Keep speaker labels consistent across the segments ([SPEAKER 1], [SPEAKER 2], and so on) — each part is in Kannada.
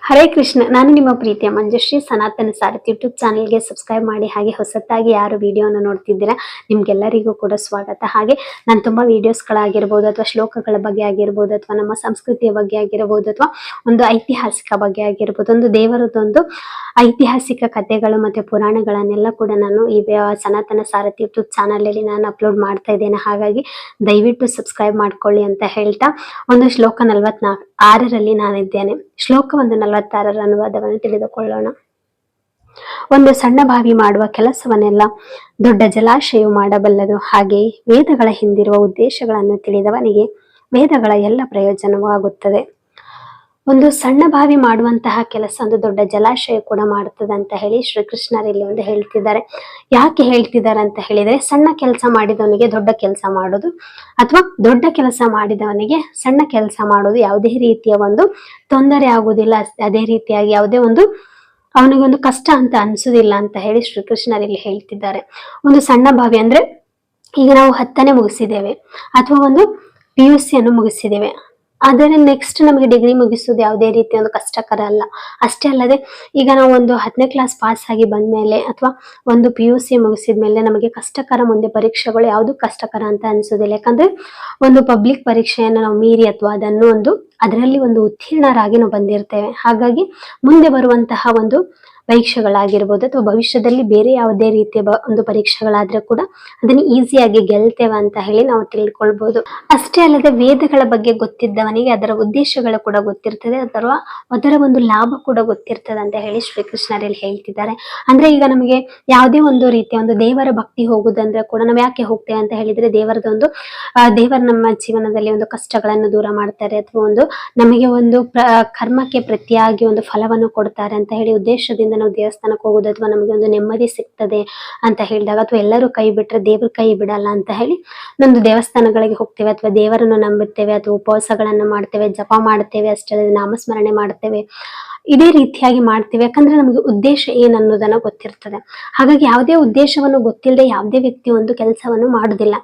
[SPEAKER 1] ಹರೇ ಕೃಷ್ಣ. ನಾನು ನಿಮ್ಮ ಪ್ರೀತಿಯ ಮಂಜುಶ್ರೀ. ಸನಾತನ ಸಾರಥಿ ಯೂಟ್ಯೂಬ್ ಚಾನೆಲ್ಗೆ ಸಬ್ಸ್ಕ್ರೈಬ್ ಮಾಡಿ. ಹಾಗೆ ಹೊಸತಾಗಿ ಯಾರು ವಿಡಿಯೋನ ನೋಡ್ತಿದ್ದೀರಾ ನಿಮ್ಗೆಲ್ಲರಿಗೂ ಕೂಡ ಸ್ವಾಗತ. ಹಾಗೆ ನಾನು ತುಂಬಾ ವಿಡಿಯೋಸ್ಗಳಾಗಿರ್ಬೋದು ಅಥವಾ ಶ್ಲೋಕಗಳ ಬಗ್ಗೆ ಆಗಿರ್ಬೋದು ಅಥವಾ ನಮ್ಮ ಸಂಸ್ಕೃತಿಯ ಬಗ್ಗೆ ಆಗಿರ್ಬೋದು ಅಥವಾ ಒಂದು ಐತಿಹಾಸಿಕ ಬಗ್ಗೆ ಆಗಿರ್ಬೋದು, ಒಂದು ದೇವರದೊಂದು ಐತಿಹಾಸಿಕ ಕಥೆಗಳು ಮತ್ತೆ ಪುರಾಣಗಳನ್ನೆಲ್ಲ ಕೂಡ ನಾನು ಈ ಸನಾತನ ಸಾರಥಿ ಯೂಟ್ಯೂಬ್ ಚಾನಲ್ ಅಲ್ಲಿ ನಾನು ಅಪ್ಲೋಡ್ ಮಾಡ್ತಾ ಇದ್ದೇನೆ. ಹಾಗಾಗಿ ದಯವಿಟ್ಟು ಸಬ್ಸ್ಕ್ರೈಬ್ ಮಾಡ್ಕೊಳ್ಳಿ ಅಂತ ಹೇಳ್ತಾ, ಒಂದು ಶ್ಲೋಕ 46ರಲ್ಲಿ ನಾನಿದ್ದೇನೆ. ಶ್ಲೋಕ 46ರ ಅನುವಾದವನ್ನು ತಿಳಿದುಕೊಳ್ಳೋಣ. ಒಂದು ಸಣ್ಣ ಬಾವಿ ಮಾಡುವ ಕೆಲಸವನ್ನೆಲ್ಲ ದೊಡ್ಡ ಜಲಾಶಯವು ಮಾಡಬಲ್ಲದು. ಹಾಗೆ ವೇದಗಳ ಹಿಂದಿರುವ ಉದ್ದೇಶಗಳನ್ನು ತಿಳಿದವನಿಗೆ ವೇದಗಳ ಎಲ್ಲ ಪ್ರಯೋಜನವೂ ಆಗುತ್ತದೆ. ಒಂದು ಸಣ್ಣ ಬಾವಿ ಮಾಡುವಂತಹ ಕೆಲಸ ಒಂದು ದೊಡ್ಡ ಜಲಾಶಯ ಕೂಡ ಮಾಡುತ್ತದೆ ಅಂತ ಹೇಳಿ ಶ್ರೀಕೃಷ್ಣರಲ್ಲಿ ಒಂದು ಹೇಳ್ತಿದ್ದಾರೆ. ಯಾಕೆ ಹೇಳ್ತಿದ್ದಾರೆ ಅಂತ ಹೇಳಿದ್ರೆ, ಸಣ್ಣ ಕೆಲಸ ಮಾಡಿದವನಿಗೆ ದೊಡ್ಡ ಕೆಲಸ ಮಾಡೋದು ಅಥವಾ ದೊಡ್ಡ ಕೆಲಸ ಮಾಡಿದವನಿಗೆ ಸಣ್ಣ ಕೆಲಸ ಮಾಡೋದು ಯಾವುದೇ ರೀತಿಯ ಒಂದು ತೊಂದರೆ ಆಗುವುದಿಲ್ಲ. ಅದೇ ರೀತಿಯಾಗಿ ಯಾವುದೇ ಒಂದು ಅವನಿಗೊಂದು ಕಷ್ಟ ಅಂತ ಅನ್ಸುದಿಲ್ಲ ಅಂತ ಹೇಳಿ ಶ್ರೀಕೃಷ್ಣರಲ್ಲಿ ಹೇಳ್ತಿದ್ದಾರೆ. ಒಂದು ಸಣ್ಣ ಬಾವಿ ಅಂದ್ರೆ, ಈಗ ನಾವು 10ನೇ ಮುಗಿಸಿದ್ದೇವೆ ಅಥವಾ ಒಂದು PUC ಅನ್ನು ಮುಗಿಸಿದ್ದೇವೆ, ಆದರೆ ನೆಕ್ಸ್ಟ್ ನಮಗೆ ಡಿಗ್ರಿ ಮುಗಿಸೋದು ಯಾವುದೇ ರೀತಿಯ ಒಂದು ಕಷ್ಟಕರ ಅಲ್ಲ. ಅಷ್ಟೇ ಅಲ್ಲದೆ, ಈಗ ನಾವು ಒಂದು 10ನೇ ಕ್ಲಾಸ್ ಪಾಸ್ ಆಗಿ ಬಂದ್ಮೇಲೆ ಅಥವಾ ಒಂದು PUC ಮುಗಿಸಿದ್ಮೇಲೆ ನಮಗೆ ಕಷ್ಟಕರ ಮುಂದೆ ಪರೀಕ್ಷೆಗಳು ಯಾವುದು ಕಷ್ಟಕರ ಅಂತ ಅನ್ಸೋದಿಲ್ಲ. ಯಾಕಂದ್ರೆ ಒಂದು ಪಬ್ಲಿಕ್ ಪರೀಕ್ಷೆಯನ್ನು ನಾವು ಮೀರಿ ಅಥವಾ ಅದರಲ್ಲಿ ಒಂದು ಉತ್ತೀರ್ಣರಾಗಿ ನಾವು ಬಂದಿರ್ತೇವೆ. ಹಾಗಾಗಿ ಮುಂದೆ ಬರುವಂತಹ ಒಂದು ಪರೀಕ್ಷೆಗಳಾಗಿರ್ಬೋದು ಅಥವಾ ಭವಿಷ್ಯದಲ್ಲಿ ಬೇರೆ ಯಾವುದೇ ರೀತಿಯ ಒಂದು ಪರೀಕ್ಷೆಗಳಾದ್ರೆ ಕೂಡ ಅದನ್ನು ಈಸಿಯಾಗಿ ಗೆಲ್ತೇವೆ ಅಂತ ಹೇಳಿ ನಾವು ತಿಳ್ಕೊಳ್ಬಹುದು. ಅಷ್ಟೇ ಅಲ್ಲದೆ, ವೇದಗಳ ಬಗ್ಗೆ ಗೊತ್ತಿದ್ದವನಿಗೆ ಅದರ ಉದ್ದೇಶಗಳು ಕೂಡ ಗೊತ್ತಿರ್ತದೆ ಅಥವಾ ಅದರ ಒಂದು ಲಾಭ ಕೂಡ ಗೊತ್ತಿರ್ತದೆ ಅಂತ ಹೇಳಿ ಶ್ರೀಕೃಷ್ಣರಲ್ಲಿ ಹೇಳ್ತಿದ್ದಾರೆ. ಅಂದ್ರೆ ಈಗ ನಮಗೆ ಯಾವುದೇ ಒಂದು ರೀತಿಯ ಒಂದು ದೇವರ ಭಕ್ತಿ ಹೋಗುದಂದ್ರೆ ಕೂಡ ನಾವು ಯಾಕೆ ಹೋಗ್ತೇವೆ ಅಂತ ಹೇಳಿದ್ರೆ, ದೇವರು ನಮ್ಮ ಜೀವನದಲ್ಲಿ ಒಂದು ಕಷ್ಟಗಳನ್ನು ದೂರ ಮಾಡ್ತಾರೆ ಅಥವಾ ಒಂದು ನಮಗೆ ಒಂದು ಕರ್ಮಕ್ಕೆ ಪ್ರತಿಯಾಗಿ ಒಂದು ಫಲವನ್ನು ಕೊಡ್ತಾರೆ ಅಂತ ಹೇಳಿ ಉದ್ದೇಶದಿಂದ ನಾವು ದೇವಸ್ಥಾನಕ್ಕೆ ಹೋಗೋದು ಅಥವಾ ನಮಗೆ ಒಂದು ನೆಮ್ಮದಿ ಸಿಗ್ತದೆ ಅಂತ ಹೇಳಿದಾಗ, ಅಥವಾ ಎಲ್ಲರೂ ಕೈ ಬಿಟ್ರೆ ದೇವ್ರ ಕೈ ಬಿಡಲ್ಲ ಅಂತ ಹೇಳಿ ನಮ್ದು ದೇವಸ್ಥಾನಗಳಿಗೆ ಹೋಗ್ತೇವೆ ಅಥವಾ ದೇವರನ್ನು ನಂಬುತ್ತೇವೆ ಅಥವಾ ಉಪವಾಸಗಳನ್ನ ಮಾಡ್ತೇವೆ, ಜಪ ಮಾಡ್ತೇವೆ, ಅಷ್ಟೇ ನಾಮಸ್ಮರಣೆ ಮಾಡ್ತೇವೆ. ಇದೇ ರೀತಿಯಾಗಿ ಮಾಡ್ತೇವೆ ಯಾಕಂದ್ರೆ ನಮಗೆ ಉದ್ದೇಶ ಏನನ್ನೋದನ್ನ ಗೊತ್ತಿರ್ತದೆ. ಹಾಗಾಗಿ ಯಾವುದೇ ಉದ್ದೇಶವನ್ನು ಗೊತ್ತಿಲ್ಲದೆ ಯಾವುದೇ ವ್ಯಕ್ತಿ ಒಂದು ಕೆಲಸವನ್ನು ಮಾಡುದಿಲ್ಲ.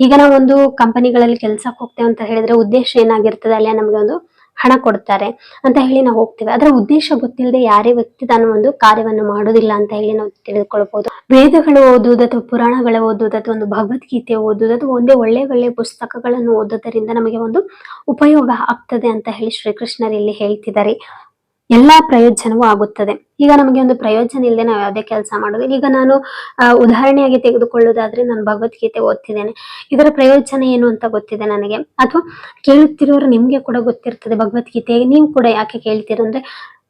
[SPEAKER 1] ಈಗ ನಾವು ಒಂದು ಕಂಪನಿಗಳಲ್ಲಿ ಕೆಲ್ಸಕ್ಕೆ ಹೋಗ್ತೇವೆ ಅಂತ ಹೇಳಿದ್ರೆ ಉದ್ದೇಶ ಏನಾಗಿರ್ತದೆ, ಅಲ್ಲೇ ನಮಗೆ ಒಂದು ಹಣ ಕೊಡ್ತಾರೆ ಅಂತ ಹೇಳಿ ನಾವು ಹೋಗ್ತೇವೆ. ಅದರ ಉದ್ದೇಶ ಗೊತ್ತಿಲ್ಲದೆ ಯಾರೇ ವ್ಯಕ್ತಿ ತಾನು ಒಂದು ಕಾರ್ಯವನ್ನು ಮಾಡೋದಿಲ್ಲ ಅಂತ ಹೇಳಿ ನಾವು ತಿಳಿದುಕೊಳ್ಬಹುದು. ವೇದಗಳು ಓದುವುದು ಅಥವಾ ಪುರಾಣಗಳು ಓದುವುದು ಅಥವಾ ಒಂದು ಭಗವದ್ಗೀತೆ ಓದುವುದು ಅಥವಾ ಒಳ್ಳೆ ಪುಸ್ತಕಗಳನ್ನು ಓದೋದರಿಂದ ನಮಗೆ ಒಂದು ಉಪಯೋಗ ಆಗ್ತದೆ ಅಂತ ಹೇಳಿ ಶ್ರೀಕೃಷ್ಣರು ಇಲ್ಲಿ ಹೇಳ್ತಿದ್ದಾರೆ. ಎಲ್ಲಾ ಪ್ರಯೋಜನವೂ ಆಗುತ್ತದೆ. ಈಗ ನಮಗೆ ಒಂದು ಪ್ರಯೋಜನ ಇಲ್ಲದೆ ನಾವು ಯಾವುದೇ ಕೆಲಸ ಮಾಡೋದು. ಈಗ ನಾನು ಉದಾಹರಣೆಯಾಗಿ ತೆಗೆದುಕೊಳ್ಳೋದಾದ್ರೆ, ನಾನು ಭಗವದ್ಗೀತೆ ಓದ್ತಿದ್ದೇನೆ, ಇದರ ಪ್ರಯೋಜನ ಏನು ಅಂತ ಗೊತ್ತಿದೆ ನನಗೆ, ಅಥವಾ ಕೇಳುತ್ತಿರೋರು ನಿಮ್ಗೆ ಕೂಡ ಗೊತ್ತಿರ್ತದೆ ಭಗವದ್ಗೀತೆ. ನೀವು ಕೂಡ ಯಾಕೆ ಕೇಳ್ತೀರಂದ್ರೆ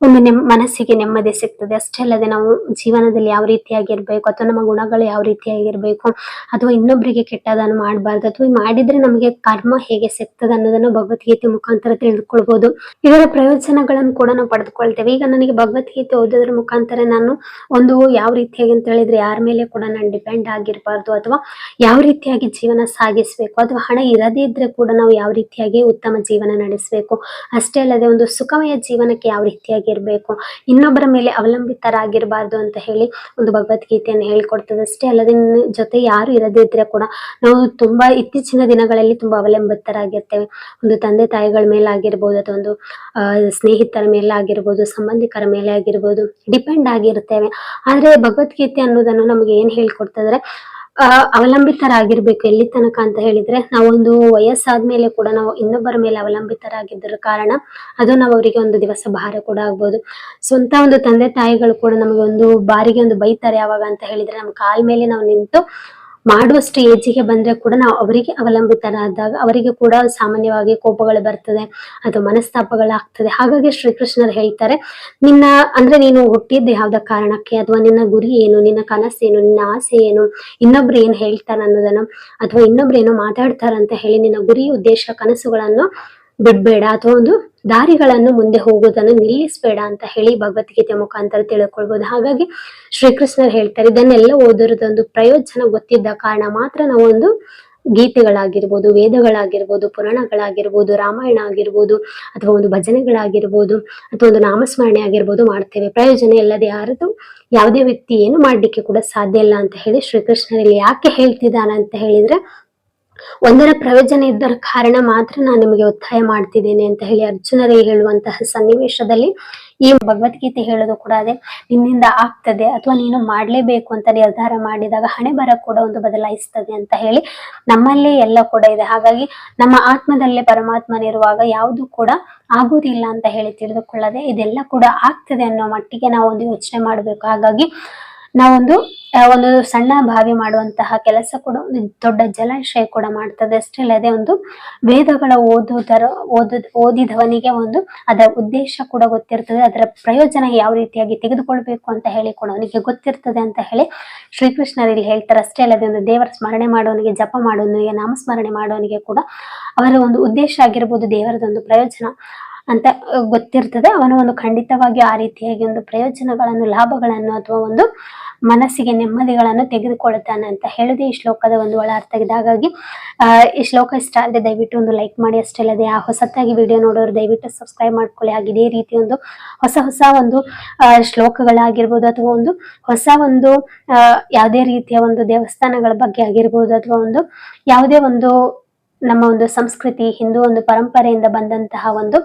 [SPEAKER 1] ಒಂದು ಮನಸ್ಸಿಗೆ ನೆಮ್ಮದಿ ಸಿಗ್ತದೆ. ಅಷ್ಟೇ ಅಲ್ಲದೆ, ನಾವು ಜೀವನದಲ್ಲಿ ಯಾವ ರೀತಿಯಾಗಿರ್ಬೇಕು ಅಥವಾ ನಮ್ಮ ಗುಣಗಳು ಯಾವ ರೀತಿಯಾಗಿರ್ಬೇಕು ಅಥವಾ ಇನ್ನೊಬ್ಬರಿಗೆ ಕೆಟ್ಟದನ್ನು ಮಾಡಬಾರ್ದು ಅಥವಾ ಮಾಡಿದ್ರೆ ನಮಗೆ ಕರ್ಮ ಹೇಗೆ ಸಿಗ್ತದೆ ಅನ್ನೋದನ್ನು ಭಗವದ್ಗೀತೆ ಮುಖಾಂತರ ತಿಳಿದುಕೊಳ್ಬಹುದು. ಇದರ ಪ್ರಯೋಜನಗಳನ್ನು ಕೂಡ ನಾವು ಪಡೆದುಕೊಳ್ತೇವೆ. ಈಗ ನನಗೆ ಭಗವದ್ಗೀತೆ ಓದೋದ್ರ ಮುಖಾಂತರ ನಾನು ಒಂದು ಯಾವ ರೀತಿಯಾಗಿ ಅಂತ ಹೇಳಿದ್ರೆ, ಯಾರ ಮೇಲೆ ಕೂಡ ನಾನು ಡಿಪೆಂಡ್ ಆಗಿರಬಾರ್ದು ಅಥವಾ ಯಾವ ರೀತಿಯಾಗಿ ಜೀವನ ಸಾಗಿಸ್ಬೇಕು ಅಥವಾ ಹಣ ಇರದೇ ಇದ್ರೆ ಕೂಡ ನಾವು ಯಾವ ರೀತಿಯಾಗಿ ಉತ್ತಮ ಜೀವನ ನಡೆಸಬೇಕು, ಅಷ್ಟೇ ಅಲ್ಲದೆ ಒಂದು ಸುಖಮಯ ಜೀವನಕ್ಕೆ ಯಾವ ರೀತಿಯಾಗಿ ಇರ್ಬೇಕು, ಇನ್ನೊಬ್ಬರ ಮೇಲೆ ಅವಲಂಬಿತರಾಗಿರ್ಬಾರ್ದು ಅಂತ ಹೇಳಿ ಒಂದು ಭಗವದ್ಗೀತೆಯನ್ನು ಹೇಳಿಕೊಡ್ತದೆ. ಅಷ್ಟೇ ಅಲ್ಲದೆ, ಜೊತೆ ಯಾರು ಇರದೇ ಇದ್ರೆ ಕೂಡ ನಾವು ತುಂಬಾ ಇತ್ತೀಚಿನ ದಿನಗಳಲ್ಲಿ ತುಂಬಾ ಅವಲಂಬಿತರಾಗಿರ್ತೇವೆ. ಒಂದು ತಂದೆ ತಾಯಿಗಳ ಮೇಲೆ ಆಗಿರ್ಬೋದು ಅಥವಾ ಒಂದು ಸ್ನೇಹಿತರ ಮೇಲೆ ಆಗಿರ್ಬೋದು, ಸಂಬಂಧಿಕರ ಮೇಲೆ ಆಗಿರ್ಬೋದು ಡಿಪೆಂಡ್ ಆಗಿರ್ತೇವೆ. ಆದ್ರೆ ಭಗವದ್ಗೀತೆ ಅನ್ನೋದನ್ನು ನಮಗೆ ಏನ್ ಹೇಳ್ಕೊಡ್ತದ್ರೆ, ಅವಲಂಬಿತರಾಗಿರ್ಬೇಕು ಎಲ್ಲಿ ತನಕ ಅಂತ ಹೇಳಿದ್ರೆ, ನಾವೊಂದು ವಯಸ್ಸಾದ್ಮೇಲೆ ಕೂಡ ನಾವು ಇನ್ನೊಬ್ಬರ ಮೇಲೆ ಅವಲಂಬಿತರಾಗಿದ್ದರ ಕಾರಣ ಅದು ನಾವು ಅವರಿಗೆ ಒಂದು ದಿವಸ ಭಾರ ಕೂಡ ಆಗ್ಬೋದು. ಸ್ವಂತ ಒಂದು ತಂದೆ ತಾಯಿಗಳು ಕೂಡ ನಮಗೆ ಒಂದು ಬಾರಿಗೆ ಒಂದು ಬೈತಾರೆ ಯಾವಾಗ ಅಂತ ಹೇಳಿದ್ರೆ, ನಮ್ಮ ಕಾಲ್ ಮೇಲೆ ನಾವು ನಿಂತು ಮಾಡುವಷ್ಟು ಏಜಿಗೆ ಬಂದ್ರೆ ಕೂಡ ನಾವು ಅವರಿಗೆ ಅವಲಂಬಿತರಾದಾಗ ಅವರಿಗೆ ಕೂಡ ಸಾಮಾನ್ಯವಾಗಿ ಕೋಪಗಳು ಬರ್ತದೆ ಅಥವಾ ಮನಸ್ತಾಪಗಳಾಗ್ತದೆ. ಹಾಗಾಗಿ ಶ್ರೀಕೃಷ್ಣರು ಹೇಳ್ತಾರೆ, ನೀನು ಹುಟ್ಟಿದ್ದು ಯಾವ್ದ ಕಾರಣಕ್ಕೆ ಅಥವಾ ನಿನ್ನ ಗುರಿ ಏನು, ನಿನ್ನ ಕನಸೇನು, ನಿನ್ನ ಆಸೆ ಏನು, ಇನ್ನೊಬ್ರು ಏನ್ ಹೇಳ್ತಾರ ಅನ್ನೋದನ್ನ ಅಥವಾ ಇನ್ನೊಬ್ರು ಏನೋ ಮಾತಾಡ್ತಾರಂತ ಹೇಳಿ ನಿನ್ನ ಗುರಿ ಉದ್ದೇಶ ಕನಸುಗಳನ್ನು ಬಿಡ್ಬೇಡ ಅಥವಾ ಒಂದು ದಾರಿಗಳನ್ನು ಮುಂದೆ ಹೋಗೋದನ್ನು ನಿಲ್ಲಿಸಬೇಡ ಅಂತ ಹೇಳಿ ಭಗವದ್ಗೀತೆ ಮುಖಾಂತರ ತಿಳ್ಕೊಳ್ಬಹುದು. ಹಾಗಾಗಿ ಶ್ರೀಕೃಷ್ಣರು ಹೇಳ್ತಾರೆ, ಇದನ್ನೆಲ್ಲ ಓದಿರೋದೊಂದು ಪ್ರಯೋಜನ ಗೊತ್ತಿದ್ದ ಕಾರಣ ಮಾತ್ರ ನಾವು ಒಂದು ಗೀತೆಗಳಾಗಿರ್ಬೋದು, ವೇದಗಳಾಗಿರ್ಬೋದು, ಪುರಾಣಗಳಾಗಿರ್ಬೋದು, ರಾಮಾಯಣ ಆಗಿರ್ಬೋದು ಅಥವಾ ಒಂದು ಭಜನೆಗಳಾಗಿರ್ಬೋದು ಅಥವಾ ಒಂದು ನಾಮಸ್ಮರಣೆ ಆಗಿರ್ಬೋದು ಮಾಡ್ತೇವೆ. ಪ್ರಯೋಜನ ಇಲ್ಲದೆ ಯಾವುದೇ ವ್ಯಕ್ತಿ ಏನು ಮಾಡ್ಲಿಕ್ಕೆ ಕೂಡ ಸಾಧ್ಯ ಇಲ್ಲ ಅಂತ ಹೇಳಿ ಶ್ರೀಕೃಷ್ಣರಲ್ಲಿ ಯಾಕೆ ಹೇಳ್ತಿದ್ದಾನೆ ಅಂತ ಹೇಳಿದ್ರೆ, ಒಂದರ ಪ್ರಯೋಜನ ಇದ್ದರ ಕಾರಣ ಮಾತ್ರ ನಾನು ನಿಮಗೆ ಒತ್ತಾಯ ಮಾಡ್ತಿದ್ದೇನೆ ಅಂತ ಹೇಳಿ ಅರ್ಜುನರಿಗೆ ಹೇಳುವಂತಹ ಸನ್ನಿವೇಶದಲ್ಲಿ ಈ ಭಗವದ್ಗೀತೆ ಹೇಳೋದು ಕೂಡ ಅದೇ. ನಿನ್ನಿಂದ ಆಗ್ತದೆ ಅಥವಾ ನೀನು ಮಾಡ್ಲೇಬೇಕು ಅಂತ ನಿರ್ಧಾರ ಮಾಡಿದಾಗ ಹಣೆ ಬರ ಕೂಡ ಒಂದು ಬದಲಾಯಿಸ್ತದೆ ಅಂತ ಹೇಳಿ ನಮ್ಮಲ್ಲೇ ಎಲ್ಲ ಕೂಡ ಇದೆ. ಹಾಗಾಗಿ ನಮ್ಮ ಆತ್ಮದಲ್ಲೇ ಪರಮಾತ್ಮನಿರುವಾಗ ಯಾವುದು ಕೂಡ ಆಗುವುದಿಲ್ಲ ಅಂತ ಹೇಳಿ ತಿಳಿದುಕೊಳ್ಳದೆ ಇದೆಲ್ಲ ಕೂಡ ಆಗ್ತದೆ ಅನ್ನೋ ಮಟ್ಟಿಗೆ ನಾವು ಒಂದು ಯೋಚನೆ ಮಾಡಬೇಕು. ಹಾಗಾಗಿ ನಾವೊಂದು ಒಂದು ಸಣ್ಣ ಬಾವಿ ಮಾಡುವಂತಹ ಕೆಲಸ ಕೂಡ ಒಂದು ದೊಡ್ಡ ಜಲಾಶಯ ಕೂಡ ಮಾಡ್ತದೆ. ಅಷ್ಟೇ ಅಲ್ಲದೆ ಒಂದು ವೇದಗಳ ಓದಿದವನಿಗೆ ಒಂದು ಅದರ ಉದ್ದೇಶ ಕೂಡ ಗೊತ್ತಿರ್ತದೆ, ಅದರ ಪ್ರಯೋಜನ ಯಾವ ರೀತಿಯಾಗಿ ತೆಗೆದುಕೊಳ್ಬೇಕು ಅಂತ ಹೇಳಿ ಕೂಡ ಅವನಿಗೆ ಗೊತ್ತಿರ್ತದೆ ಅಂತ ಹೇಳಿ ಶ್ರೀಕೃಷ್ಣರಲ್ಲಿ ಹೇಳ್ತಾರೆ. ಅಷ್ಟೇ ಅಲ್ಲದೆ ಒಂದು ದೇವರ ಸ್ಮರಣೆ ಮಾಡೋನಿಗೆ, ಜಪ ಮಾಡೋನಿಗೆ, ನಾಮಸ್ಮರಣೆ ಮಾಡೋನಿಗೆ ಕೂಡ ಅವರ ಒಂದು ಉದ್ದೇಶ ಆಗಿರ್ಬೋದು, ದೇವರದೊಂದು ಪ್ರಯೋಜನ ಅಂತ ಗೊತ್ತಿರ್ತದೆ. ಅವನು ಒಂದು ಖಂಡಿತವಾಗಿ ಆ ರೀತಿಯಾಗಿ ಒಂದು ಪ್ರಯೋಜನಗಳನ್ನು, ಲಾಭಗಳನ್ನು ಅಥವಾ ಒಂದು ಮನಸ್ಸಿಗೆ ನೆಮ್ಮದಿಗಳನ್ನು ತೆಗೆದುಕೊಳ್ಳುತ್ತಾನೆ ಅಂತ ಹೇಳಿದೆ ಈ ಶ್ಲೋಕದ ಒಂದು ಒಳ ಅರ್ಥ ಆಗಿದೆ. ಹಾಗಾಗಿ ಈ ಶ್ಲೋಕ ಇಷ್ಟ ಆದರೆ ದಯವಿಟ್ಟು ಒಂದು ಲೈಕ್ ಮಾಡಿ. ಅಷ್ಟೇ ಅಲ್ಲದೆ ಆ ಹೊಸತಾಗಿ ವಿಡಿಯೋ ನೋಡೋರು ದಯವಿಟ್ಟು ಸಬ್ಸ್ಕ್ರೈಬ್ ಮಾಡ್ಕೊಳ್ಳಿ. ಹಾಗೆ ಇದೇ ರೀತಿ ಒಂದು ಹೊಸ ಒಂದು ಶ್ಲೋಕಗಳಾಗಿರ್ಬೋದು ಅಥವಾ ಒಂದು ಹೊಸ ಒಂದು ಯಾವುದೇ ರೀತಿಯ ಒಂದು ದೇವಸ್ಥಾನಗಳ ಬಗ್ಗೆ ಆಗಿರ್ಬೋದು ಅಥವಾ ಒಂದು ಯಾವುದೇ ಒಂದು ನಮ್ಮ ಒಂದು ಸಂಸ್ಕೃತಿ, ಹಿಂದೂ ಒಂದು ಪರಂಪರೆಯಿಂದ ಬಂದಂತಹ ಒಂದು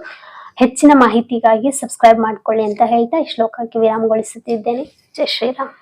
[SPEAKER 1] ಹೆಚ್ಚಿನ ಮಾಹಿತಿಗಾಗಿ ಸಬ್ಸ್ಕ್ರೈಬ್ ಮಾಡ್ಕೊಳ್ಳಿ ಅಂತ ಹೇಳ್ತಾ ಈ ಶ್ಲೋಕಕ್ಕೆ ವಿರಾಮಗೊಳಿಸುತ್ತಿದ್ದೇನೆ. ಜೈ ಶ್ರೀರಾಮ್.